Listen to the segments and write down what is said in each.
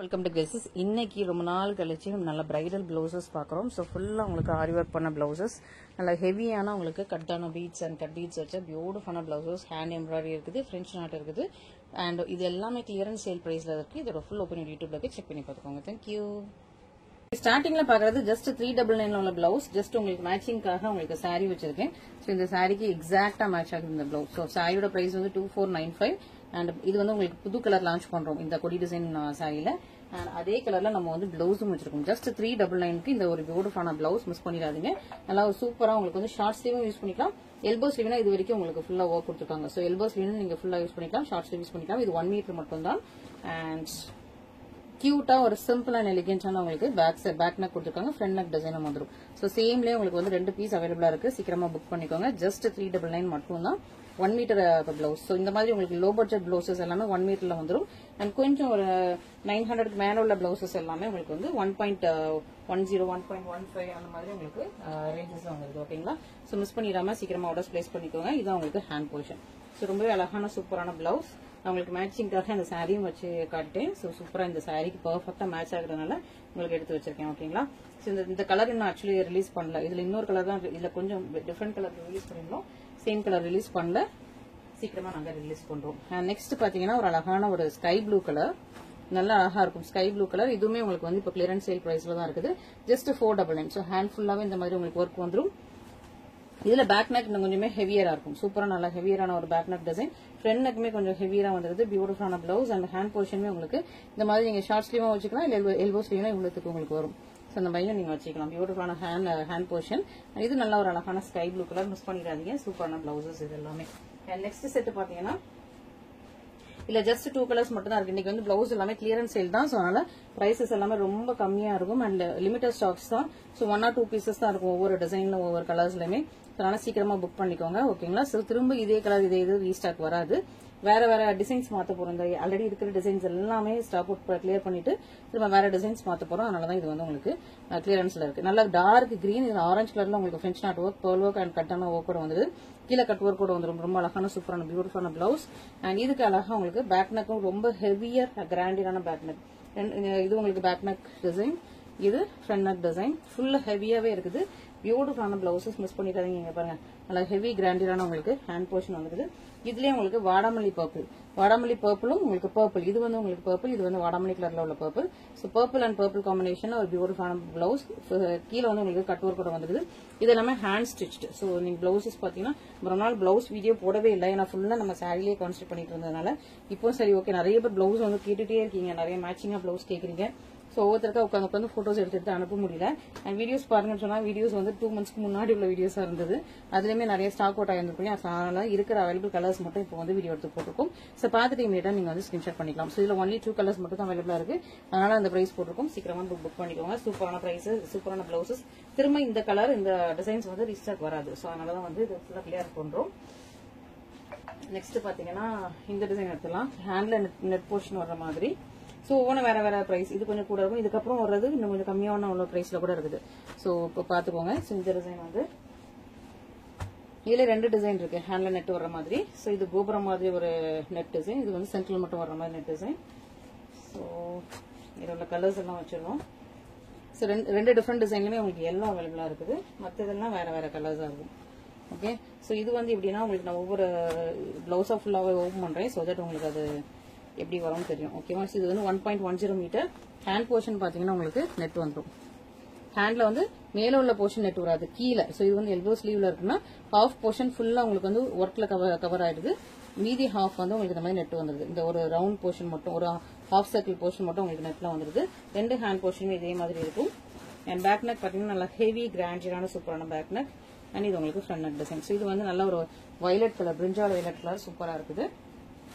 Welcome to Graces. இன்னைக்கு ரொம்ப நாள் கழிச்சு நல்ல பிரைடல் பிளவுசஸ் பார்க்குறோம். ஸோ ஃபுல்லாக உங்களுக்கு ஆரி ஒர்க் பண்ண பிளவுசஸ், நல்ல ஹெவியான உங்களுக்கு கட்டான பீட்ஸ் அண்ட் கட் பீட்ஸ் வச்ச பியூட்டிஃபுல்லான பிளவுசஸ், ஹேண்ட் எம்ப்ராய்டரி இருக்குது, ஃப்ரெஞ்ச் நாட் இருக்குது. அண்ட் இது எல்லாமே கிளியரன்ஸ் சேல் ப்ரைஸில் இருக்குது. இதோட ஃபுல் ஓப்பன் யூடியூப்ல செக் பண்ணி பார்த்துக்கோங்க. தேங்க்யூ. ஸ்டார்டிங்ல பாக்குறது ஜஸ்ட் 399 உள்ள பிளவுஸ். ஜஸ்ட் உங்களுக்கு மேட்சிங்காக உங்களுக்கு சாரி வச்சிருக்கேன். ஸோ இந்த சாரிக்கு எக்ஸாக்டா மேட்ச் ஆகுது இந்த பிளவுஸ். ஸோ சாரியோட பிரைஸ் வந்து 2495. அண்ட் இது வந்து உங்களுக்கு புது கலர் லான்ச் பண்றோம் இந்த கொடி டிசைன் சாரியில. அண்ட் அதே கலர்ல நம்ம வந்து பிளவுஸும் வச்சிருக்கோம். ஜஸ்ட் 399க்கு இந்த ஒரு பியூட்டிஃபுல்லான பிளவுஸ் மிஸ் பண்ணிடாதீங்க. நல்லா ஒரு சூப்பரா உங்களுக்கு வந்து ஷார்ட் ஸ்லீவும் யூஸ் பண்ணிக்கலாம். எல்போ ஸ்லீவ்னா இது வரைக்கும் உங்களுக்கு ஃபுல்லா ஒர்க் கொடுத்துருக்காங்க. ஸோ எல்போ ஸ்லீவ் நீங்க ஃபுல்லா யூஸ் பண்ணிக்கலாம், ஷார்ட் ஸ்லீவ் யூஸ் பண்ணிக்கலாம். இது 1 மீட்டர் மட்டும் தான். அண்ட் கியூட்டா ஒரு சிம்பிள் அண்ட் எலிகென்டான உங்களுக்கு பேக் நெக் கொடுத்துருக்காங்க. ஃப்ரண்ட் நெக் டிசைனும் வந்துடும். ஸோ சேம்லேயே உங்களுக்கு வந்து 2 பீஸ் அவைலபிளா இருக்கு. சீக்கிரமா புக் பண்ணிக்கோங்க. ஜஸ்ட் 399 மட்டும் தான். 1 மீட்டர் பிளவுஸ். ஸோ இந்த மாதிரி உங்களுக்கு லோ பட்ஜெட் பிளவுசஸ் எல்லாமே 1 மீட்டர்ல வந்துடும். அண்ட் கொஞ்சம் ஒரு 900க்கு மேல உள்ள பிளவுசஸ் எல்லாமே உங்களுக்கு வந்து 1.10 1.15 அந்த மாதிரி உங்களுக்கு ரேஞ்சஸ்ல வந்துருது. ஓகேங்களா? ஸோ மிஸ் பண்ணிடாம சீக்கிரமா ஆர்டர்ஸ் பிளேஸ் பண்ணிக்கோங்க. இதுதான் உங்களுக்கு ஹேண்ட் போர்ஷன். ஸோ ரொம்பவே அழகான சூப்பரான பிளவுஸ். உங்களுக்கு மேட்சிங்காக அந்த சாரியும் வச்சு காட்டேன். ஸோ சூப்பரா இந்த சாரிக்கு பர்ஃபெக்டா மேட்ச் ஆகுறதுனால உங்களுக்கு எடுத்து வச்சிருக்கேன். ஓகேங்களா? ஸோ இந்த கலர் இன்னும் ஆக்சுவலி ரிலீஸ் பண்ணல. இதுல இன்னொரு கலர் தான், இதுல கொஞ்சம் டிஃப்ரெண்ட் கலர் ரிலீஸ் பண்ணிருந்தோம். சேம் கலர் ரிலீஸ் பண்ணல, சீக்கிரமா நாங்க ரிலீஸ் பண்றோம். நெக்ஸ்ட் பாத்தீங்கன்னா ஒரு அழகான ஒரு ஸ்கை ப்ளூ கலர், நல்லா அழகா இருக்கும் ஸ்கை ப்ளூ கலர். இதுவுமே உங்களுக்கு வந்து இப்போ கிளியரன்ஸ் சேல் பிரைஸ்ல தான் இருக்குது. ஜஸ்ட் 499. ஸோ ஹேண்ட் ஃபுல்லாவே இந்த மாதிரி உங்களுக்கு ஒர்க் வந்துடும். இதுல பேக் நெக் இன்னும் கொஞ்சமே ஹெவியரா இருக்கும். சூப்பரா நல்லா ஹெவியரான ஒரு பேக் நெக் டிசைன். ஃப்ரண்ட் நெக்குமே கொஞ்சம் ஹெவியரா வந்துருது. பியூட்டிஃபுல்லான பிளவுஸ் அண்ட் ஹேண்ட் போர்ஷனுமே உங்களுக்கு இந்த மாதிரி நீங்க ஷார்ட் ஸ்லீவா வச்சுக்கலாம், இல்ல எல்போ ஸ்லீவ்னா இவ்வளவுக்கு உங்களுக்கு வரும். ஸோ அந்த மாதிரி நீங்க வச்சுக்கலாம். பியூட்டிஃபுல்லான ஹேண்ட் போர்ஷன். இது நல்ல ஒரு அழகான ஸ்கை ப்ளூ கலர், மிஸ் பண்ணிடாதீங்க. சூப்பரான பிளவுசஸ் இது எல்லாமே. நெக்ஸ்ட் செட் பாத்தீங்கன்னா இல்ல ஜஸ்ட் 2 கலர்ஸ் மட்டும் தான் இருக்கு. இன்னைக்கு வந்து பிளவுஸ் எல்லாமே கிளியரன்ஸ் சேல் தான். ஸோ அதனால பிரைசஸ் எல்லாமே ரொம்ப கம்மியா இருக்கும். அண்ட் லிமிடெட் ஸ்டாக்ஸ் தான். ஸோ 1 or 2 பீசஸ் தான் இருக்கும் ஒவ்வொரு டிசைன்ல ஒவ்வொரு கலர்ஸ்லயுமே. அதனால சீக்கிரமா புக் பண்ணிக்கோங்க. ஓகேங்களா? ஸோ திரும்ப இதே கலர் இதே இது ரீஸ்டாக் வராது. வேற வேற டிசைன்ஸ் மாத்த போறோம். இந்த ஆல்ரெடி இருக்கிற டிசைன்ஸ் எல்லாமே ஸ்டாக் அவுட் கிளியர் பண்ணிட்டு திரும்ப வேற டிசைன்ஸ் மாத்த போறோம். அதனாலதான் இது வந்து உங்களுக்கு கிளியரன்ஸ்ல இருக்கு. நல்லா டார்க் கிரீன், இது ஆரஞ்சு கலர்ல உங்களுக்கு French not work, pearl work and Katana work கூட வந்துருது. கீழே கட் ஒர்க் கூட வந்துடும். ரொம்ப அழகான சூப்பரான பியூட்டிஃபுல்லான பிளவுஸ். அண்ட் இதுக்கு அழகா உங்களுக்கு பேக் நெக்கும் ரொம்ப ஹெவியர் கிராண்டியரான பேக் நெக். இது உங்களுக்கு பேக் நெக் டிசைன், இது ஃப்ரண்ட் நெக் டிசைன். ஃபுல்லா ஹெவியாவே இருக்குது. பியூட்டிஃபுல்லான பிளவுசஸ், மிஸ் பண்ணிட்டாதீங்க. இங்க பாருங்க, நல்லா ஹெவி கிராண்டியரான உங்களுக்கு ஹேண்ட் போர்ஷன் வந்துருது. இதுலயே உங்களுக்கு வாடாமல்லி பர்பிளும் உங்களுக்கு பர்பிள். இது வந்து உங்களுக்கு பர்பிள், இது வந்து வாடாமல்லி கலர்ல உள்ள purple. So purple and purple combination ஒரு பியூட்டிஃபுல்லான பிளவுஸ். கீழே வந்து உங்களுக்கு கட் ஒர்க் கூட வந்துருது. இது எல்லாமே ஹேண்ட் ஸ்டிச்டு. ஸோ நீங்க பிளவுசஸ் பாத்தீங்கன்னா ஒரு நாள் பிளவுஸ் வீடியோ போடவே இல்லை. ஏன்னா ஃபுல்லா நம்ம சாரிலேயே கான்சென்ட்ரேட் பண்ணிட்டு இருந்ததுனால இப்போ சரி ஓகே. நிறைய பேர் பிளவுஸ் வந்து கேட்டுட்டே இருக்கீங்க, நிறைய மேட்சிங்கா பிளவுஸ் கேக்குறீங்க. ஸோ ஒவ்வொருத்தருக்கா உட்காந்து போட்டோஸ் எடுத்துட்டு அனுப்ப முடியல. அண்ட் வீடியோஸ் பாருங்கன்னு சொன்னா வீடியோஸ் வந்து 2 months முன்னாடி உள்ள வீடியோஸா இருந்தது. அதுலயுமே நிறைய ஸ்டாக் அவுட் ஆயிருந்துருக்கும். அதனால இருக்கிற அவைலபிள் கலர்ஸ் மட்டும் இப்போ வந்து வீடியோ எடுத்து போட்டிருக்கோம். ஸோ பார்த்துட்டு இமீடியட்டா நீங்க வந்து ஸ்கிரீன்ஷாட் பண்ணிக்கலாம். ஸோ இதுல ஒன்லி 2 கலர்ஸ் மட்டும் தான் அவைலபிளா இருக்கு. அதனால அந்த பிரைஸ் போட்டிருக்கோம். சீக்கிரமா புக் பண்ணிக்கோங்க. சூப்பரான பிரைஸ், சூப்பரான பிளவுசஸ். திரும்ப இந்த கலர் இந்த டிசைன்ஸ் வந்து ரீஸ்டாக் வராது. ஸோ அதனாலதான் வந்து இது ஃபுல்லா கிளியர் பண்றோம். நெக்ஸ்ட் பாத்தீங்கன்னா இந்த டிசைன் எடுத்துலாம். ஹேண்ட்ல நெட் போர்ஷன் வர்ற மாதிரி. ஸோ ஒவ்வொன்றும் வேற வேற பிரைஸ். இது கொஞ்சம் கூட இருக்கும். இதுக்கப்புறம் வர்றது இன்னும் கொஞ்சம் கம்மியான உள்ள பிரைஸ்ல கூட இருக்குது. ஸோ இப்போ பாத்துக்கோங்க. இந்த டிசைன் வந்து இதுல 2 டிசைன் இருக்கு. ஹேண்ட்ல நெட் வர்ற மாதிரி. ஸோ இது கோபுரம் மாதிரி ஒரு நெட் டிசைன். இது வந்து சென்ட்ரல் மட்டும் வர்ற மாதிரி நெட் டிசைன். ஸோ இதோட கலர்ஸ் எல்லாம் வச்சிருக்கோம். ஸோ 2 டிஃப்ரெண்ட் டிசைன்லயுமே உங்களுக்கு எல்லாம் அவைலபிளா இருக்குது. மற்றதெல்லாம் வேற வேற கலர்ஸா இருக்கும். ஓகே. ஸோ இது வந்து எப்படின்னா உங்களுக்கு நான் ஒவ்வொரு பிளவுஸா ஃபுல்லாவே ஓபன் பண்றேன். ஸோ தட் உங்களுக்கு அது எப்படி வரும்னு தெரியும். ஓகேவா? இது வந்து 1.10 மீட்டர். ஹேண்ட் போர்ஷன் பாத்தீங்கன்னா உங்களுக்கு நெட் வந்துடும். ஹேண்ட்ல வந்து மேல உள்ள போர்ஷன் நெட் வராது, கீழே. ஸோ இது வந்து எல்போ ஸ்லீவ்ல இருக்குன்னா ஹாஃப் போர்ஷன் ஃபுல்லா உங்களுக்கு வந்து ஒர்க்ல கவர் ஆயிடுது. மீதி ஹாஃப் வந்து உங்களுக்கு இந்த மாதிரி நெட் வந்துருது. இந்த ஒரு ரவுண்ட் போர்ஷன் மட்டும், ஒரு ஹாஃப் சர்க்கிள் போர்ஷன் மட்டும் உங்களுக்கு நெட்ல வந்துருது. 2 ஹேண்ட் போர்ஷனுமே இதே மாதிரி இருக்கும். அண்ட் பேக் நெக் பாத்தீங்கன்னா நல்லா ஹெவி கிராண்டியரான சூப்பரான பேக் நெக். அண்ட் இது உங்களுக்கு ஃப்ரண்ட் நெக் டிசைன். ஸோ இது வந்து நல்ல ஒரு வயலட் கலர், பிரிஞ்சால் வயலட் கலர் சூப்பரா இருக்குது.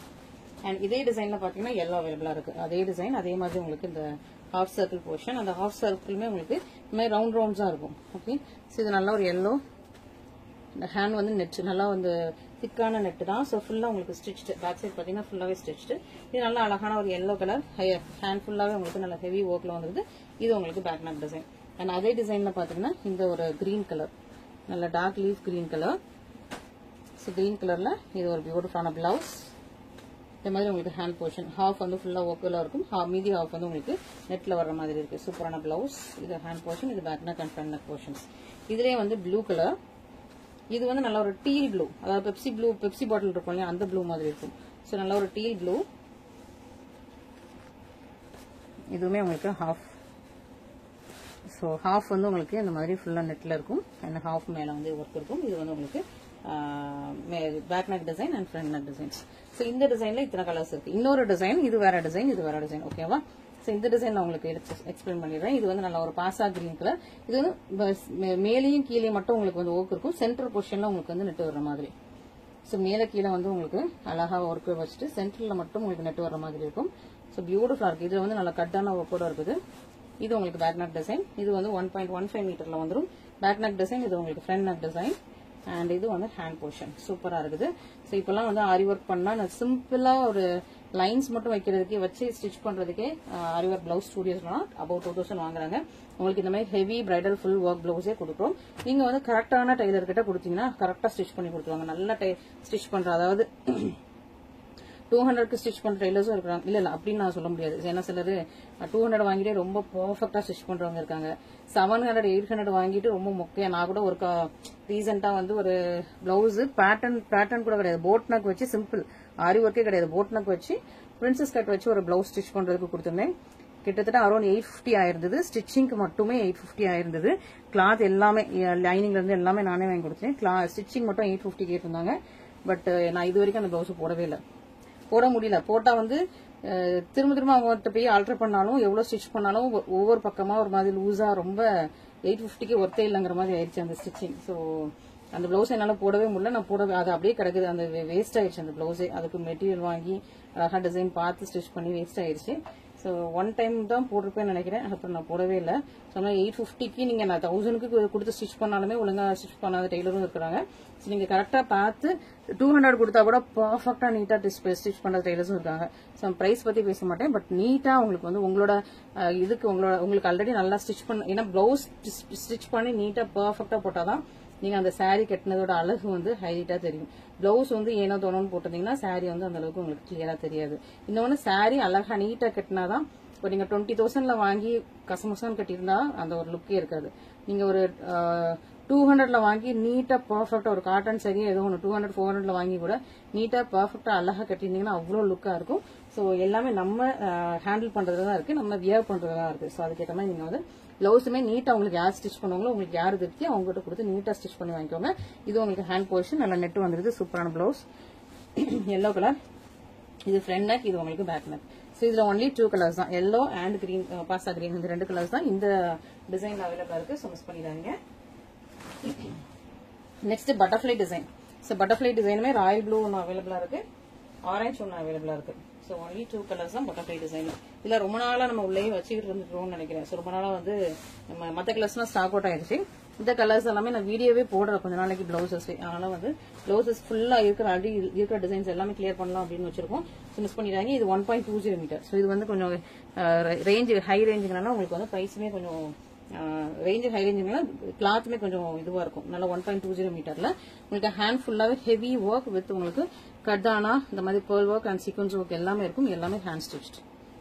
அண்ட் இதே டிசைன்ல பாத்தீங்கன்னா எல்லோ அவைலபிளா இருக்கு. அதே டிசைன் அதே மாதிரி உங்களுக்கு இந்த ஹாஃப் சர்க்கிள் போர்ஷன், அந்த ஹாஃப் சர்க்கிளுமே உங்களுக்கு இந்த மாதிரி ரவுண்ட் ரவுண்ட்ஸா இருக்கும். ஓகே. ஸோ இது நல்லா ஒரு எல்லோ. இந்த ஹேண்ட் வந்து நெட் நல்லா வந்து திக்கான நெட் தான். ஸோ ஃபுல்லா உங்களுக்கு ஸ்டிச்டு. பேக் சைட் பாத்தீங்கன்னா ஃபுல்லாவே ஸ்டிச்டு. இது நல்லா அழகான ஒரு எல்லோ கலர். ஹேண்ட் ஃபுல்லாவே உங்களுக்கு நல்ல ஹெவி ஒர்க்ல வந்துருது. இது உங்களுக்கு பேக் நெக் டிசைன். அண்ட் அதே டிசைன்ல பாத்தீங்கன்னா இந்த ஒரு கிரீன் கலர், நல்ல dark leaf green colour. So green கலர்ல இது ஒரு பியூட்டிஃபுல்லான பிளவுஸ். இந்த மாதிரி உங்களுக்கு ஹேண்ட் போர்ஷன் ஹாஃப் வந்து ஃபுல்லா ஒர்க்கில் இருக்கும், மீதி ஹாஃப் வந்து உங்களுக்கு நெட்ல வர்ற மாதிரி இருக்கு. சூப்பரான பிளவுஸ். இது ஹேண்ட் போர்ஷன், இது back neck and front neck portions. இதுலயே வந்து ப்ளூ கலர், இது வந்து நல்ல ஒரு டீல் ப்ளூ, அதாவது பெப்சி பாட்டில் இருக்கும் இல்லையா அந்த ப்ளூ மாதிரி இருக்கும். ஸோ நல்ல ஒரு டீல் ப்ளூ. இதுவுமே உங்களுக்கு ஹாஃப். ஸோ ஹாஃப் வந்து உங்களுக்கு இந்த மாதிரி ஃபுல்லா நெட்ல இருக்கும் அண்ட் ஹாஃப் மேல வந்து ஒர்க் இருக்கும். இது வந்து உங்களுக்கு back neck design and front neck designs. So இந்த டிசைன்ல இத்தனை கலர்ஸ் இருக்கு. இன்னொரு டிசைன், இது வேற டிசைன், இது வேற டிசைன். ஓகேவா? ஸோ இந்த டிசைன் நான் உங்களுக்கு எக்ஸ்பிளைன் பண்ணிடுறேன். இது வந்து நல்ல ஒரு பாசா கிரீன் கலர். இது வந்து மேலேயும் கீழே மட்டும் உங்களுக்கு வந்து ஒர்க் இருக்கும். சென்டர் பொசிஷன்ல உங்களுக்கு வந்து நெட் வர்ற மாதிரி. ஸோ மேலே கீழே வந்து உங்களுக்கு அழகா ஒர்க் வச்சுட்டு சென்டர்ல மட்டும் உங்களுக்கு நெட் வர்ற மாதிரி இருக்கும். ஸோ பியூட்டிஃபுல்லா இருக்கு. இதுல வந்து நல்ல கட்டான ஒர்க்கோட இருக்குது. இது உங்களுக்கு பேக் நெக் டிசைன். இது வந்து 1.15 மீட்டர்ல வந்துடும். Back neck design. இது உங்களுக்கு ஃப்ரண்ட் நெக் டிசைன் அண்ட் இது வந்து ஹேண்ட் போர்ஷன். சூப்பரா இருக்குது. ஸோ இப்பெல்லாம் வந்து ஆரி ஒர்க் பண்ணா சிம்பிளா ஒரு லைன்ஸ் மட்டும் வைக்கிறதுக்கே வச்சு ஸ்டிச் பண்றதுக்கே ஆரி ஒர்க் பிளவுஸ் ஸ்டுடியோஸ்லாம் அபவுட் 2000 வாங்குறாங்க. உங்களுக்கு இந்த மாதிரி ஹெவி பிரைடல் ஃபுல் ஒர்க் பிளவுஸே கொடுக்குறோம். நீங்க வந்து கரெக்டான டெய்லர் கிட்ட கொடுத்தீங்கன்னா கரெக்டா ஸ்டிச் பண்ணி கொடுத்துருவாங்க. நல்ல ஸ்டிச் பண்ற, அதாவது 200க்கு ஸ்டிச் பண்ற டெய்லர்ஸும் இருக்காங்க. இல்ல அப்படின்னு நான் சொல்ல முடியாது. ஏன்னா சிலர் 200 வாங்கிட்டே ரொம்ப பர்ஃபெக்டா ஸ்டிச் பண்றவங்க இருக்காங்க. 700 800 வாங்கிட்டு ரொம்ப மொக்கையா. நான் கூட ஒரு ரீசெண்டா வந்து ஒரு பிளவுஸ் பேட்டர்ன் கூட கிடையாது, போட் நெக் வச்சு சிம்பிள் ஆரி ஒர்க்கே கிடையாது, போட் நெக் வச்சு பிரின்சஸ் கட் வச்சு ஒரு பிளவுஸ் ஸ்டிச் பண்றதுக்கு கொடுத்திருந்தேன். கிட்டத்தட்ட அரௌண்ட் 850 ஆயிருந்தது. ஸ்டிச்சிங்க்கு மட்டுமே 850 ஆயிருந்தது. கிளாத் எல்லாமே லைனிங்ல இருந்து எல்லாமே நானே வாங்கி கொடுத்தேன். ஸ்டிச்சிங் மட்டும் 850 கேட்டிருந்தாங்க. பட் நான் இது வரைக்கும் அந்த பிளவுஸ் போடவே இல்லை, போட முடியல. போட்டா வந்து திரும்ப அவங்ககிட்ட போய் ஆல்டர் பண்ணாலும் எவ்வளவு ஸ்டிச் பண்ணாலும் ஒவ்வொரு பக்கமா ஒரு மாதிரி லூஸா ரொம்ப 850க்கு ஒர்த்தே இல்லைங்கிற மாதிரி ஆயிடுச்சு அந்த ஸ்டிச்சிங். ஸோ அந்த பிளவுஸ் என்னால போடவே முடியல. நான் போடவே, அது அப்படியே கிடக்குது, அந்த வேஸ்ட் ஆயிடுச்சு அந்த பிளவுஸே. அதுக்கு மெட்டீரியல் வாங்கி அழகா டிசைன் பார்த்து ஸ்டிச் பண்ணி வேஸ்ட் ஆயிடுச்சு. ஸோ ஒன் டைம் தான் போட்டிருப்பேன்னு நினைக்கிறேன். அப்புறம் நான் போடவே இல்லை. சொன்னா 850க்கு நீங்க நான் 1000க்கு கொடுத்து ஸ்டிச் பண்ணாலுமே ஒழுங்கா ஸ்டிச் பண்ணாத டெய்லரும் இருக்கிறாங்க. ஸோ நீங்க கரெக்டா பார்த்து 200 கொடுத்தா கூட பர்ஃபெக்டா நீட்டா ஸ்டிச் பண்ற டெய்லர்ஸும் இருக்காங்க. ஸோ பிரைஸ் பத்தி பேச மாட்டேன், பட் நீட்டா உங்களுக்கு வந்து உங்களோட இதுக்கு உங்களுக்கு ஆல்ரெடி நல்லா ஸ்டிச் பண்ண, ஏன்னா பிளவுஸ் ஸ்டிச் பண்ணி நீட்டா பர்ஃபெக்டா போட்டாதான் நீங்க அந்த சாரீ கட்டினதோட அழகு வந்து ஹைலைட்டா தெரியும். பிளவுஸ் வந்து ஏனோ தோணுன்னு போட்டிருந்தீங்கன்னா சாரீ வந்து அந்த அளவுக்கு உங்களுக்கு கிளியரா தெரியாது. இன்னொன்னு சாரீ அழகா நீட்டா கட்டினாதான், இப்போ நீங்க 20,000ல வாங்கி கசமுசான்னு கட்டியிருந்தா அந்த ஒரு லுக்கே இருக்காது. நீங்க ஒரு 200ல வாங்கி நீட்டா பர்ஃபெக்டா ஒரு காட்டன் சரியா ஏதோ ஒன்று 200 400ல வாங்கி கூட நீட்டா பர்ஃபெக்டா அழகா கட்டியிருந்தீங்கன்னா அவ்வளோ லுக்கா இருக்கும். ஸோ எல்லாமே நம்ம ஹேண்டில் பண்றதுல தான் இருக்கு, நம்ம வியர் பண்றதுல தான் இருக்கு. ஸோ அதுக்கேற்ற மாதிரி நீங்க வந்து பிளவுஸுமே நீட்டா உங்களுக்கு யார் ஸ்டிச் பண்ணுவாங்களோ, உங்களுக்கு யார் திருப்தி அவங்ககிட்ட கொடுத்து நீட்டா ஸ்டிச் பண்ணி வாங்கிக்கோங்க. இது உங்களுக்கு ஹேண்ட் போர்ஷன், நல்லா நெட் வந்துருது. சூப்பரான பிளவுஸ், எல்லோ கலர். இது ஃப்ரண்ட் நெக், இது உங்களுக்கு பேக் நெக். ஸோ இதுல ஒன்லி 2 கலர்ஸ் தான், எல்லோ அண்ட் கிரீன், பாஸ்தா கிரீன், இந்த 2 கலர்ஸ் தான் இந்த டிசைன்ல அவைலபிளா இருக்கு. ஸோ மிஸ் பண்ணிடாதீங்க. Next butterfly design. So butterfly டிசைனுமே ராயல் ப்ளூ ஒன்று அவைலபிளா இருக்கு, ஆரஞ்சு ஒன்று அவைலபிளா இருக்கு. ஸோ ஒன்லி 2 கலர்ஸ் தான் பட்டர்ஃபிளை டிசைன். இதுல ரொம்ப நாளா நம்ம உள்ளே வச்சுக்கிட்டு இருந்துட்டோம்னு நினைக்கிறேன். ஸோ ரொம்ப நாளா வந்து நம்ம மற்ற கலர்ஸ்லாம் ஸ்டாக் அவுட் ஆயிடுச்சு. இந்த கலர்ஸ் எல்லாமே நான் வீடியோவே போடுற கொஞ்ச நாளைக்கு பிளவுசஸ், அதனால வந்து பிளவுசஸ் ஃபுல்லா இருக்கிற டிசைன்ஸ் எல்லாமே கிளியர் பண்ணலாம் அப்படின்னு வச்சிருக்கோம். ஸோ மிஸ் பண்ணிடுறாங்க. இது 1.20 மீட்டர். ஸோ இது வந்து கொஞ்சம் ரேஞ்ச் ஹை ரேஞ்சுனால உங்களுக்கு வந்து பிரைஸுமே கொஞ்சம் ரேஞ்ச் ஹை ரேஞ்சுனால கிளாத்துமே கொஞ்சம் இதுவா இருக்கும். நல்லா 1.20 மீட்டர்ல உங்களுக்கு ஹேண்ட் ஃபுல்லாவே ஹெவி ஒர்க் வித் உங்களுக்கு கட்டானா இந்த மாதிரி pearl work and sequence work எல்லாமே இருக்கும். எல்லாமே ஹேண்ட் ஸ்டிச்ட்.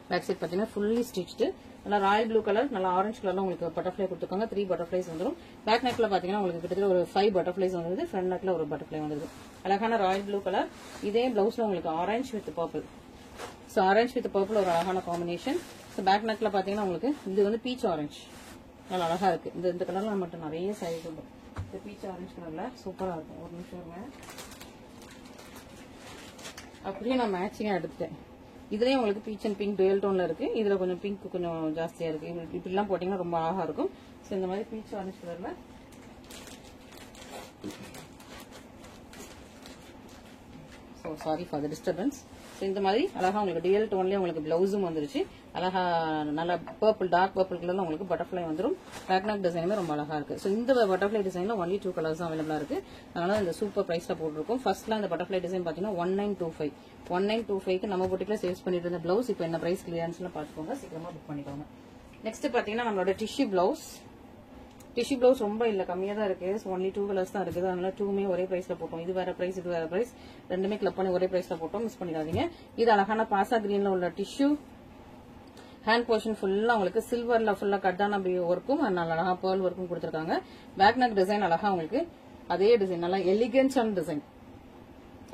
பேக் சைட் பாத்தீங்கன்னா ஃபுல்லி ஸ்டிச்டு. நல்லா ராயல் ப்ளூ கலர், நல்லா ஆரஞ்சு கலர்ல உங்களுக்கு பட்டர்ஃபிளை கொடுத்துருக்காங்க. 3 பட்டர்ஃபிளைஸ் வந்துடும். பேக் நெக்ல பாத்தீங்கன்னா உங்களுக்கு கிட்டத்தட்ட ஒரு 5 பட்டர்ஃபிளைஸ் வந்துருது. ஃப்ரண்ட் நெக்ல ஒரு பட்டர்ஃபிளை வந்துருது. அழகான ராயல் ப்ளூ கலர். இதே பிளவுஸ்ல உங்களுக்கு orange with purple. So orange with purple ஒரு அழகான காம்பினேஷன். ஸோ பேக் நெக்ல பாத்தீங்கன்னா உங்களுக்கு இது வந்து பீச் ஆரஞ்சு, நல்லா அழகா இருக்கு. இந்த கலர்ல மட்டும் நிறைய சாரீஸ் உண்டு. இந்த பீச் ஆரஞ்சு கலர்ல சூப்பரா இருக்கும். ஒரு நிமிஷம் அப்படியே நான் மேட்சிங்கா எடுத்தேன். இதுலயே உங்களுக்கு பீச் அண்ட் பிங்க் டுவெல் டோன்ல இருக்கு. இதுல கொஞ்சம் பிங்க் கொஞ்சம் ஜாஸ்தியா இருக்கு. இப்படி எல்லாம் போட்டீங்கன்னா ரொம்ப அழகா இருக்கும். ஸோ இந்த மாதிரி பீச் ஆரஞ்சு கலர்ல சாரி ஃபார் த டிஸ்டர்பன்ஸ். இந்த மாதிரி அழகா உங்களுக்கு டிஎல் டோன்லயே உங்களுக்கு பிளவுஸும் வந்துருச்சு. அழகா நல்லா பர்பிள், டார்க் பர்பிள் கலர்ல உங்களுக்கு பட்டர்ஃபிளை வந்துடும். பேக் நெக் டிசைனுமே ரொம்ப அழகா இருக்கு. ஸோ இந்த பட்டர்ஃபிளை டிசைன்ல ஒன்லி 2 கலர்ஸ் தான் அவைலபிளா இருக்கு. அதனால இந்த சூப்பர் பிரைஸ்ல போட்டிருக்கோம். ஃபர்ஸ்ட்ல இந்த பட்டர்ஃபிளை டிசைன் பாத்தீங்கன்னா 1925 நம்ம போட்டிக்குள்ள சேல்ஸ் பண்ணிட்டு இருந்த பிளவுஸ் இப்போ என்ன பிரைஸ் கிளியரன்ஸ்ல பாத்துக்கோங்க, சீக்கிரமா புக் பண்ணிக்கோங்க. நெக்ஸ்ட் பாத்தீங்கன்னா நம்மளோட டிஷ்யூ பிளவுஸ். டிஷ்யூ பிளவுஸ் ரொம்ப இல்ல, கம்மியா தான் இருக்கு. ஒன்லி 2 கலர்ஸ் தான் இருக்குது. அதனால 2மே ஒரே பிரைஸ்ல போட்டோம். இது வேற பிரைஸ், இது வேற பிரைஸ், ரெண்டுமே கிளப் பண்ணி ஒரே பிரைஸ்ல போட்டோம். மிஸ் பண்ணிடாதீங்க. இது அழகான பாசா கிரீன்ல உள்ள டிஷ்யூ. ஹேண்ட் போர்ஷன் ஃபுல்லா உங்களுக்கு சில்வர்ல ஃபுல்லா கட்டான ஒர்க்கும் நல்ல அழகா பேர்ல் ஒர்க்கும் கொடுத்திருக்காங்க. பேக் நெக் டிசைன் அழகா உங்களுக்கு அதே டிசைன் நல்லா எலிகன்ஸான டிசைன்.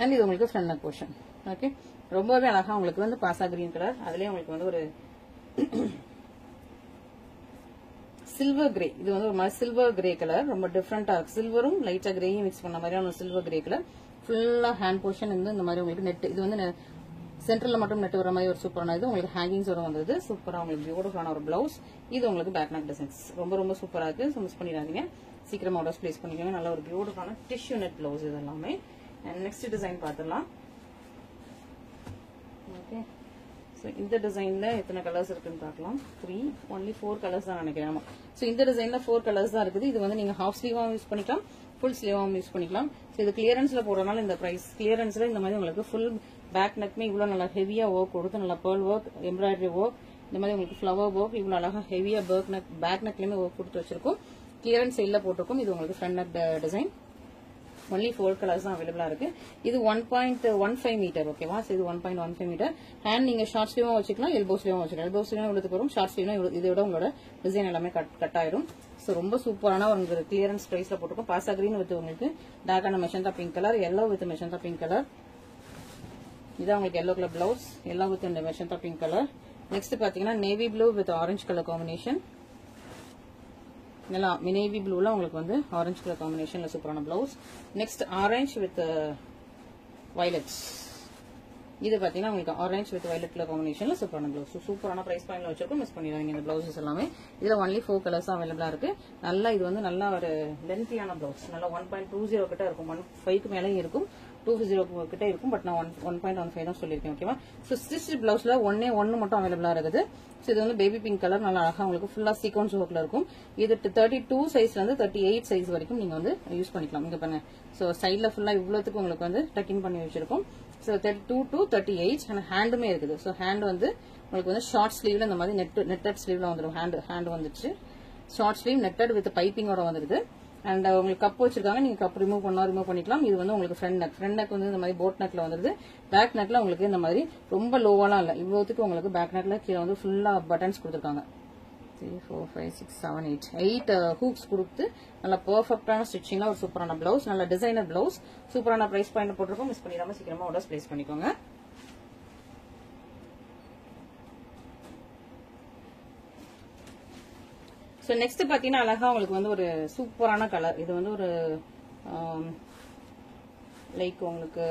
அண்ட் இது உங்களுக்கு ஃப்ரண்ட் நெக் போர்ஷன். ஓகே, ரொம்பவே அழகா உங்களுக்கு வந்து பாசா கிரீன் கலர், அதுலயே உங்களுக்கு வந்து ஒரு சில்வர் கிரே. இது வந்து ஒரு மாதிரி சில்வர் கிரே கலர், ரொம்ப டிஃப்ரெண்டா இருக்கு. சில்வரும் லைட்டா கிரேயும் மிக்ஸ் பண்ண மாதிரியான ஒரு சில்வர் கிரே கலர். ஃபுல்லா ஹேண்ட் போர்ஷன் இந்த மாதிரி உங்களுக்கு நெட், இது வந்து சென்டர்ல மட்டும் நெட் வர மாதிரி ஒரு சூப்பரான இது. உங்களுக்கு ஹேங்கிங்ஸ் வர வந்தது. சூப்பரா உங்களுக்கு பியூட்டிஃபுல்லான ஒரு பிளவுஸ். இது உங்களுக்கு பேக் நெக் டிசைன்ஸ் ரொம்ப ரொம்ப சூப்பரா இருக்கு. மிஸ் பண்ணிடாதீங்க, சீக்கிரமா ஆர்டர்ஸ் பிளேஸ் பண்ணிக்கோங்க. நல்ல ஒரு பியூட்டிஃபுல்லான டிஷ்யூ நெட் பிளவுஸ் இது எல்லாமே. நெக்ஸ்ட் டிசைன் பார்த்துடலாம். ஓகே, ஸோ இந்த டிசைன்ல எத்தனை கலர்ஸ் இருக்குன்னு பார்க்கலாம். ஒன்லி 4 கலர்ஸ் தான் நினைக்கிறேன். ஆமா, ஸோ இந்த டிசைன்ல 4 கலர்ஸ் தான் இருக்குது. இது வந்து நீங்க ஹாஃப் ஸ்லீவாவும் யூஸ் பண்ணிக்கலாம், ஃபுல் ஸ்லீவாவும் யூஸ் பண்ணிக்கலாம். ஸோ இது கிளியரன்ஸ்ல போடுறதுனால இந்த பிரைஸ். கிளியரன்ஸ்ல இந்த மாதிரி உங்களுக்கு ஃபுல் பேக் நெக்மே இவ்வளவு நல்லா ஹெவியா ஒர்க் கொடுத்து, நல்லா பேர்ல் ஒர்க், எம்ப்ராய்டரி ஒர்க், இந்த மாதிரி உங்களுக்கு ஃபிளவர் ஒர்க், இவ்வளவு அழகா ஹெவியா பேக் நெக்லயுமே ஒர்க் கொடுத்து வச்சிருக்கும். கிளியரன்ஸ் இல்ல போட்டிருக்கும். இது உங்களுக்கு front neck design. Only 4 colours தான் அவைலபிளா இருக்கு. இது 1.15 மீட்டர். ஓகேவா, இது 1.15 மீட்டர். ஹேண்ட் நீங்க ஷார்ட் ஸ்லீவும் வச்சுக்கலாம், எல்போ ஸ்லீவும் வச்சுக்கலாம். எல்போ ஸ்லீவ் இவ்வளவுக்கு வரும், ஷார்ட் ஸ்லீவ்னா இதோட உங்களோட டிசைன் எல்லாமே கட் ஆயிடும். ஸோ ரொம்ப சூப்பரான ஒரு கிளியரன்ஸ் பிரைஸ்ல போட்டிருக்கும். பாசா கிரீன் வித் உங்களுக்கு டார்க்கான magenta pink colour, yellow with magenta pink colour. இதான் உங்களுக்கு yellow colour blouse, yellow with magenta pink colour. Next பாத்தீங்கன்னா navy blue with orange colour combination. Navy ப்ளூல உங்களுக்கு வந்து ஆரஞ்சு கலர் காம்பினேஷன்ல சூப்பரான blouse. Next orange with violets. இது பாத்தீங்கன்னா உங்களுக்கு ஆரஞ்சு வித் வயலட் கலர் காம்பினேஷன்ல சூப்பரான பிளவுஸ். சூப்பரான பிரைஸ் பாயிண்ட்ல வச்சிருக்கோம். மிஸ் பண்ணிடுவாங்க இந்த பிளவுசஸ் எல்லாமே. இதுல ஒன்லி 4 கலர்ஸ் அவைலபிளா இருக்கு. நல்லா இது வந்து நல்ல ஒரு லென்த்தியான பிளவுஸ். நல்லா 1.20 கிட்ட இருக்கும், 1.5க்கு மேலேயும் இருக்கும், 2.0 கிட்ட இருக்கும். பட் நான் 1.15 தான் சொல்லியிருக்கேன். ஓகேவா, ஸோ ஸ்டிச் பிளவுஸ்ல ஒன்னு மட்டும் அவைலபிளா இருக்குது. ஸோ இது வந்து பேபி பிங்க் கலர், நல்லா அழகா உங்களுக்கு ஃபுல்லா சீக்வன்ஸ் ஒர்க்ல இருக்கும். இது 32 சைஸ்ல இருந்து 38 சைஸ் வரைக்கும் நீங்க வந்து யூஸ் பண்ணிக்கலாம். இங்க பாருங்க, ஸோ சைட்ல ஃபுல்லா இவ்வளவுக்கு உங்களுக்கு வந்து டக்கிங் பண்ணி வச்சிருக்கோம். ஸோ 32 to 38 அண்ட் ஹேண்டுமே இருக்குது. ஸோ ஹேண்ட் வந்து உங்களுக்கு வந்து ஷார்ட் ஸ்லீவ்ல இந்த மாதிரி நெட்டட் ஸ்லீவ்ல வந்துடும். ஹேண்ட் வந்துச்சு ஷார்ட் ஸ்லீவ் நெட்டட் வித் பைப்பிங்கோட வந்துருது. அண்ட் உங்களுக்கு கப் வச்சிருக்காங்க, நீங்க கப் ரிமூவ் பண்ணிக்கலாம். இது வந்து உங்களுக்கு ஃப்ரண்ட் நெக் வந்து இந்த மாதிரி போட் நெக்ல வந்துருது. பேக் நெக்ல உங்களுக்கு இந்த மாதிரி ரொம்ப லோவாலாம் இல்ல, இவ்வளவுக்கு உங்களுக்கு பேக் நெக்ல கீழே வந்து ஃபுல்லா பட்டன்ஸ் கொடுத்துருக்காங்க. 3, 4, 5, 6, 7, 8 ஹூக்ஸ் கொடுத்து நல்ல பெர்ஃபெக்டான ஸ்டிச்சிங்ல ஒரு சூப்பரான பிளவுஸ், நல்ல டிசைனர் பிளவுஸ், சூப்பரான பிரைஸ் பாயிண்ட் போட்டிருக்கோம். மிஸ் பண்ணிடாம சீக்கிரமா ஆர்டர்ஸ் பிளேஸ் பண்ணிக்கோங்க. ஸோ நெக்ஸ்ட் பாத்தீங்கன்னா அழகா உங்களுக்கு வந்து ஒரு சூப்பரான கலர். இது வந்து ஒரு லைக் உங்களுக்கு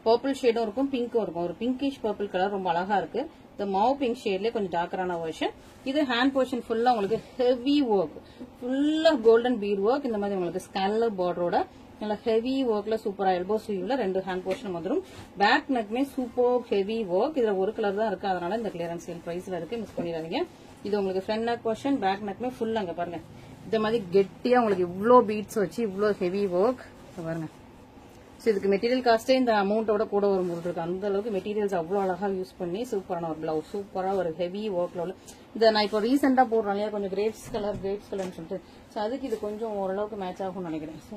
பர்பிள் ஷேடும் இருக்கும், பிங்க்கும் இருக்கும். ஒரு பிங்கிஷ் பர்பிள் கலர் ரொம்ப அழகா இருக்கு. இந்த மாவ் பிங்க் ஷேட்லயே கொஞ்சம் டார்க்கரான வெர்ஷன். இது ஹேண்ட் போர்ஷன் ஃபுல்லா உங்களுக்கு ஹெவி ஒர்க், ஃபுல்லா கோல்டன் பீட் ஒர்க். இந்த மாதிரி உங்களுக்கு ஸ்கேலர் பார்டரோட நல்ல ஹெவி ஒர்க்ல சூப்பரா எல்போ ஸ்லீவ்ல 2 ஹேண்ட் போர்ஷன் வந்துடும். பேக் நெக்மே சூப்பர் ஹெவி ஒர்க். இதுல ஒரு கலர் தான் இருக்கு, அதனால இந்த கிளியரன்ஸ் சேல் பிரைஸ்ல இருக்கு. மிஸ் பண்ணிடாதீங்க. இது உங்களுக்கு ஃப்ரண்ட் நெக் போர்ஷன், பேக் நெக்மே ஃபுல். அங்க பாருங்க, இந்த மாதிரி கெட்டியா உங்களுக்கு இவ்ளோ பீட்ஸ் வச்சு இவ்ளோ ஹெவி ஒர்க் பாருங்க. ஸோ இதுக்கு மெட்டீரியல் காஸ்டே இந்த அமௌண்ட்டோட கூட ஒரு மூணு இருக்கு. அந்த அளவுக்கு மெட்டீரியல்ஸ் அவ்வளோ அழகா யூஸ் பண்ணி சூப்பரான ஒரு பிளவுஸ், சூப்பரா ஒரு ஹெவி ஒர்க்ல உள்ள இந்த நான் இப்போ ரீசெண்டா போடுறேன் இல்லையா, கொஞ்சம் கிரேப்ஸ் கலர்னு சொல்லிட்டு. ஸோ அதுக்கு இது கொஞ்சம் ஓரளவுக்கு மேட்ச் ஆகும்னு நினைக்கிறேன். ஸோ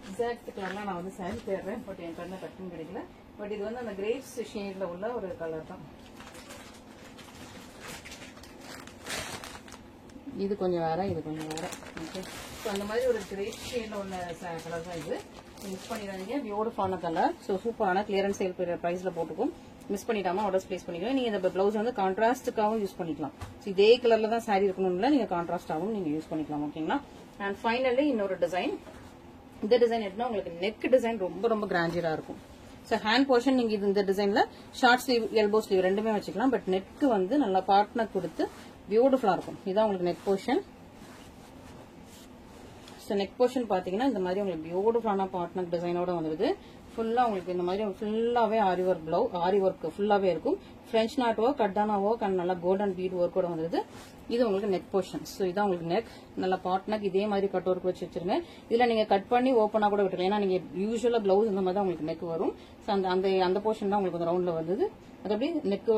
எக்ஸாக்ட் கலர்லாம் நான் வந்து சாரி தேடுறேன், பட் என் கண்ணை கட்டும் கிடைக்கல. பட் இது வந்து அந்த கிரேப்ஸ் ஷேட்ல உள்ள ஒரு கலர் தான். இது கொஞ்சம் வேற, இது கொஞ்சம் வேற. ஓகே, ஸோ அந்த மாதிரி ஒரு கிரேப் ஷேட்ல உள்ள கலர் தான் இது. மிஸ் பண்ணிடாதீங்க, பியூட்டிஃபுல்லான கலர். ஸோ சூப்பரான கிளியரன்ஸ் சேல் பிரைஸ்ல போட்டுக்கும். மிஸ் பண்ணிடாம ஆர்டர்ஸ் பிளேஸ் பண்ணிக்கலாம். நீங்க இந்த பிளவுஸ் வந்து கான்ட்ராஸ்டுக்காகவும் யூஸ் பண்ணிக்கலாம். ஸோ இதே கலர்ல தான் சாரி இருக்கணும்ல, நீங்க கான்ட்ராஸ்டாகவும் நீங்க யூஸ் பண்ணிக்கலாம். ஓகேங்களா. அண்ட் ஃபைனலி இன்னொரு டிசைன். இந்த டிசைன் எடுத்தா உங்களுக்கு நெக் டிசைன் ரொம்ப ரொம்ப கிராண்டியரா இருக்கும். ஸோ ஹேண்ட் போர்ஷன் நீங்க இந்த டிசைன்ல ஷார்ட் ஸ்லீவ், எல்போ ஸ்லீவ் ரெண்டுமே வச்சுக்கலாம். பட் நெக் வந்து நல்லா பார்ட்னர் கொடுத்து பியூட்டிஃபுல்லா இருக்கும். இதான் உங்களுக்கு neck portion. So neck portion பாத்தீங்கன்னா இந்த மாதிரி உங்களுக்கு பியூட்டிஃபுல்லான பார்ட்னர் டிசைனோட வந்துருது. ஃபுல்லா உங்களுக்கு இந்த மாதிரி ஃபுல்லாவே aari work blouse, aari work ஃபுல்லாவே இருக்கும். French knot work, cutdana work and நல்லா கோல்டன் பீட் ஒர்க்கோட வந்துருது. இது உங்களுக்கு நெக் போர்ஷன். ஸோ இதான் உங்களுக்கு நெக், நல்லா பார்ட் நெக். இதே மாதிரி கட் ஒர்க் வச்சு வச்சிருங்க. இதுல நீங்க கட் பண்ணி ஓப்பனா கூட விட்டுருங்க. ஏன்னா நீங்க யூஸ்வலா பிளவுஸ் இந்த மாதிரி தான் உங்களுக்கு நெக் வரும். அந்த போர்ஷன் தான் உங்களுக்கு வந்து ரவுண்ட்ல வந்தது. அது அப்படியே நெக்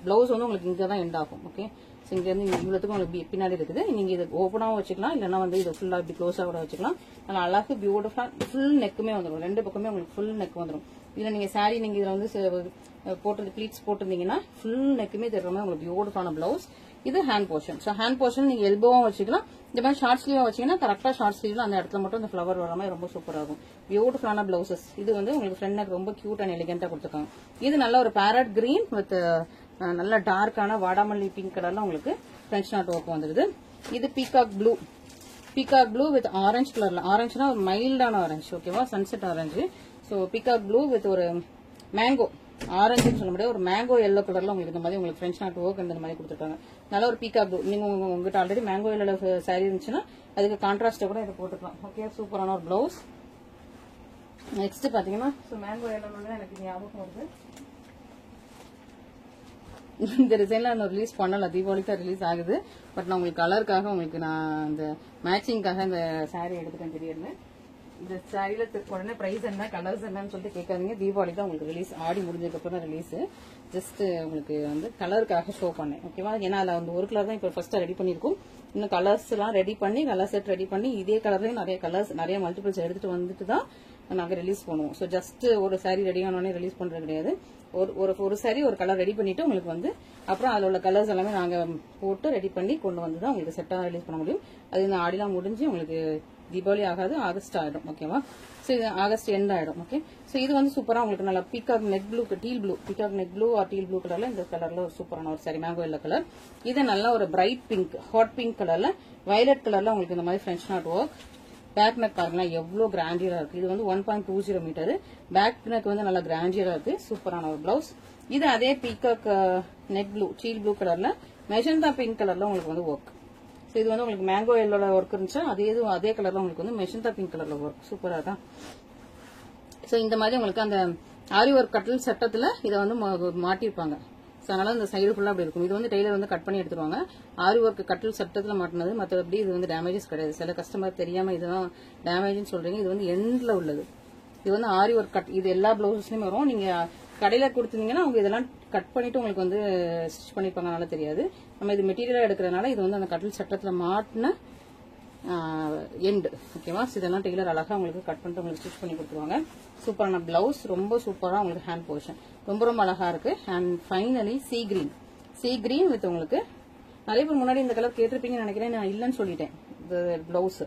பிளவுஸ் வந்து உங்களுக்கு இங்க தான் எண்ட் ஆகும். ஓகே, ஸோ இங்க இருந்து இவ்வளவுக்கும் உங்களுக்கு பின்னாடி இருக்குது. நீங்க இது ஓப்பனாவும் வச்சுக்கலாம், இல்லைன்னா வந்து இது ஃபுல்லா இப்படி க்ளோஸா கூட வச்சுக்கலாம். நல்லா அழகு பியூட்டிஃபுல்லா ஃபுல் நெக்குமே வந்துடும். ரெண்டு பக்கமே உங்களுக்கு ஃபுல் நெக் வந்துடும். இதுல நீங்க சாரி நீங்க இதுல வந்து போட்டு ப்ளீட்ஸ் போட்டிருந்தீங்கன்னா ஃபுல் நெக்குமே தெரியுற மாதிரி உங்களுக்கு பியூட்டிஃபுல்லான பிளவுஸ். இது hand portion. So hand portion நீங்க எல்போவும் வச்சுக்கலாம், இந்த மாதிரி ஷார்ட் ஸ்லீவா வச்சீங்கன்னா கரெக்டா ஷார்ட் ஸ்லீவ்ல அந்த இடத்துல மட்டும் இந்த ஃபிளவர் வர மாதிரி ரொம்ப சூப்பரா இருக்கும். பியூட்டிஃபுல்லான பிளவுசஸ். இது வந்து உங்களுக்கு ஃப்ரண்ட் நெக் ரொம்ப கியூட் அண்ட் எலிகென்ட்டா கொடுத்துருக்காங்க. இது நல்ல ஒரு பேரட் கிரீன் வித் நல்ல டார்க்கான வாடாமல்லி பிங்க் கலர்ல உங்களுக்கு பிரெஞ்ச் நாட் ஒர்க் வந்துருது. இது பீகாக் ப்ளூ வித் ஆரஞ்சு கலர்ல. ஆரஞ்சுனா ஒரு மைல்டான ஆரஞ்சு. ஓகேவா, sunset orange. So peacock blue with ஒரு மேங்கோ ஆரஞ்சுன்னு சொல்ல முடியாது, ஒரு மேங்கோ எல்லோ கலர்ல உங்களுக்கு இந்த மாதிரி உங்களுக்கு பிரெஞ்ச் நாட் ஒர்க் இந்த மாதிரி கொடுத்துருக்காங்க. நல்ல ஒரு பீகாக் ப்ளூ. நீங்க உங்ககிட்ட ஆல்ரெடி மேங்கோ எல்லோ சாரி இருந்துச்சுன்னா அதுக்கு கான்ட்ராஸ்டா கூட இதை போட்டுக்கலாம். ஓகே, சூப்பரான ஒரு பிளவுஸ். நெக்ஸ்ட் பாத்தீங்கன்னா மேங்கோ எல்லோ எனக்கு ஞாபகம் வருது. இந்த டிசைன்ல நான் ரிலீஸ் பண்ணல, தீபாவளிக்கு தான் ரிலீஸ் ஆகுது. பட் நான் உங்களுக்கு கலருக்காக உங்களுக்கு நான் இந்த மேட்சிங்காக இந்த சாரி எடுத்துட்டேன். திடீர்னு இந்த சாரியில உடனே பிரைஸ் என்ன கலர்ஸ் என்னன்னு சொல்லிட்டு கேட்காதீங்க. தீபாவளி தான் உங்களுக்கு ரிலீஸ், ஆடி முடிஞ்சதுக்கு அப்புறம் தான் ரிலீஸ். ஜஸ்ட் உங்களுக்கு வந்து கலருக்காக ஷோ பண்ணேன். ஓகேவா, ஏன்னா அதுல வந்து ஒரு கலர் தான் இப்போ ஃபர்ஸ்ட் ரெடி பண்ணிருக்கோம். இன்னும் கலர்ஸ் எல்லாம் ரெடி பண்ணி கலர் செட் ரெடி பண்ணி இதே கலர்லயும் நிறைய கலர்ஸ் நிறைய மல்டிபிள்ஸ் எடுத்துட்டு வந்துட்டு தான் நாங்க ரிலீஸ் பண்ணுவோம். ஸோ ஜஸ்ட் ஒரு சாரி ரெடி ஆனோடனே ரிலீஸ் பண்றது கிடையாது. ஒரு சாரி ஒரு கலர் ரெடி பண்ணிட்டு உங்களுக்கு வந்து அப்புறம் அதுல உள்ள கலர்ஸ் எல்லாமே நாங்க போட்டு ரெடி பண்ணி கொண்டு வந்து தான் உங்களுக்கு செட்டா ரிலீஸ் பண்ண முடியும். அது இந்த ஆடிலாம் முடிஞ்சு உங்களுக்கு தீபாவளி ஆகாது, ஆகஸ்ட் ஆயிடும். ஓகேவா, ஸோ இது ஆகஸ்ட் எண்ட் ஆயிடும். ஓகே, ஸோ இது வந்து சூப்பரா உங்களுக்கு நல்லா peacock neck blue peacock neck blue or teal blue கலர்ல இந்த கலர்ல ஒரு சூப்பரான ஒரு சாரி மேங்கோ எல்லோ கலர். இது நல்லா ஒரு பிரைட் பிங்க் ஹாட் பிங்க் கலர்ல வயலட் கலர்ல உங்களுக்கு இந்த மாதிரி French knot work. Back neck பாருங்களா எவ்வளவு கிராண்டியரா இருக்கு. இது வந்து 1.20 மீட்டர். பேக் நெக் வந்து நல்லா கிராண்டியரா இருக்கு. சூப்பரான ஒரு பிளவுஸ். இது அதே peacock neck blue deal blue கலர்ல மெஜந்தா பிங்க் கலர்ல உங்களுக்கு வந்து ஒர்க். ஸோ இது வந்து உங்களுக்கு மேங்கோ எல்லோட ஒர்க் இருந்துச்சு, அதே கலர்ல உங்களுக்கு வந்து மெஜந்தா பிங்க் கலர்ல ஒர்க். சூப்பரா தான். ஸோ இந்த மாதிரி உங்களுக்கு அந்த ஆரி ஒர்க் கட்டில் சட்டத்துல இதை வந்து மாட்டிருப்பாங்க. ஸோ அதனால இந்த சைடு ஃபுல்லா அப்படி இருக்கும். இது வந்து டெய்லர் வந்து கட் பண்ணி எடுத்துருவாங்க. ஆரி ஒர்க் கட்டில் சட்டத்துல மாட்டினது, மற்றபடி இது வந்து டேமேஜஸ் கிடையாது. சில கஸ்டமர் தெரியாம இதுதான் டேமேஜ்னு சொல்றீங்க. இது வந்து எண்ட்ல உள்ளது. இது வந்து ஆரி ஒர்க் கட். இது எல்லா பிளவுஸ்லயும் வரும். நீங்க கடையில கொடுத்தீங்கன்னா அவங்க இதெல்லாம் கட் பண்ணிட்டு உங்களுக்கு வந்து ஸ்டிச் பண்ணிருப்பாங்கனால தெரியாது. நம்ம இது மெட்டீரியலா எடுக்கிறதுனால இது வந்து அந்த கட்டில் சட்டத்துல மாட்டின எண்ட். ஓகேவா, இதெல்லாம் டெய்லர் அழகா உங்களுக்கு கட் பண்ணிட்டு உங்களுக்கு ஸ்டிச் பண்ணி கொடுத்துருவாங்க. சூப்பரான பிளவுஸ், ரொம்ப சூப்பரா உங்களுக்கு ஹேண்ட் போர்ஷன் ரொம்ப ரொம்ப அழகா இருக்கு. And finally sea green with உங்களுக்கு நிறைய பேர் முன்னாடி இந்த கலர் கேட்டிருப்பீங்கன்னு நினைக்கிறேன். நான் இல்லைன்னு சொல்லிட்டேன் இந்த பிளவுஸ்.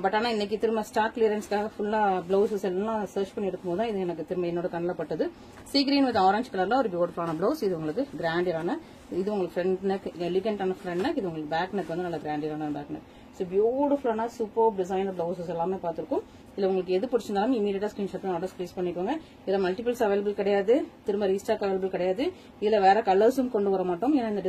பட் ஆனா இன்னைக்கு திரும்ப ஸ்டாக் கிளியரன்ஸ்க்காக ஃபுல்லா பிளவுசஸ் எல்லாம் சர்ச் பண்ணி எடுக்கும் போது இது எனக்கு திரும்ப என்னோட கண்ணில் பட்டது. சீ கிரீன் வித் ஆரஞ்சு கலர்ல ஒரு பியூட்டிஃபுல்லான பிளவுஸ். இது உங்களுக்கு கிராண்டியரான, இது உங்களுக்கு ஃப்ரண்ட் நெக் எலிகென்டான ஃப்ரண்ட் நெக். இது உங்களுக்கு பேக் நெக் வந்து நல்ல கிராண்டியரான பேக் நெக். ஸோ பியூட்டிஃபுல்லான சூப்பர் டிசைனர் பிளவுசஸ் எல்லாமே பார்த்திருக்கோம். இதுல உங்களுக்கு எது பிடிச்சிருந்தாலும் இமீடியட்டா ஸ்கிரீன்ஷாட் ஆர்டர்ஸ் பிளேஸ் பண்ணிக்கோங்க. இதுல மல்டிபிள்ஸ் அவைலபிள் கிடையாது, திரும்ப ரீஸ்டாக் அவைலபிள் கிடையாது. இதுல வேற கலர்ஸும் கொண்டு வர மாட்டோம். ஏன்னா இந்த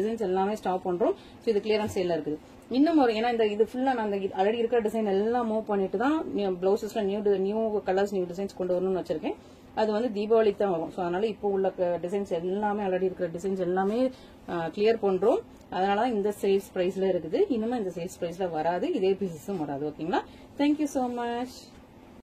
டிசைன்ஸ் எல்லாமே ஸ்டாப் பண்றோம். ஸோ இது கிளியரன்ஸ் சேல்ல இருக்குது. இன்னும் ஒரு ஏன்னா இது ஃபுல்லா நான் ஆல்ரெடி இருக்கிற டிசைன் எல்லாம் மூவ் பண்ணிட்டு தான் பிளவுசஸ்ல நியூ கலர்ஸ் நியூ டிசைன்ஸ் கொண்டு வரணும்னு வச்சிருக்கேன். அது வந்து தீபாவளிக்கு தான் வரும். ஸோ அதனால இப்போ உள்ள டிசைன்ஸ் எல்லாமே ஆல்ரெடி இருக்கிற டிசைன்ஸ் எல்லாமே கிளியர் பண்றோம். அதனால இந்த சேல்ஸ் பிரைஸ்ல இருக்குது. இன்னுமே இந்த சேல்ஸ் பிரைஸ்ல வராது, இதே பீசஸும் வராது. ஓகேங்களா, தேங்க்யூ சோ மச்.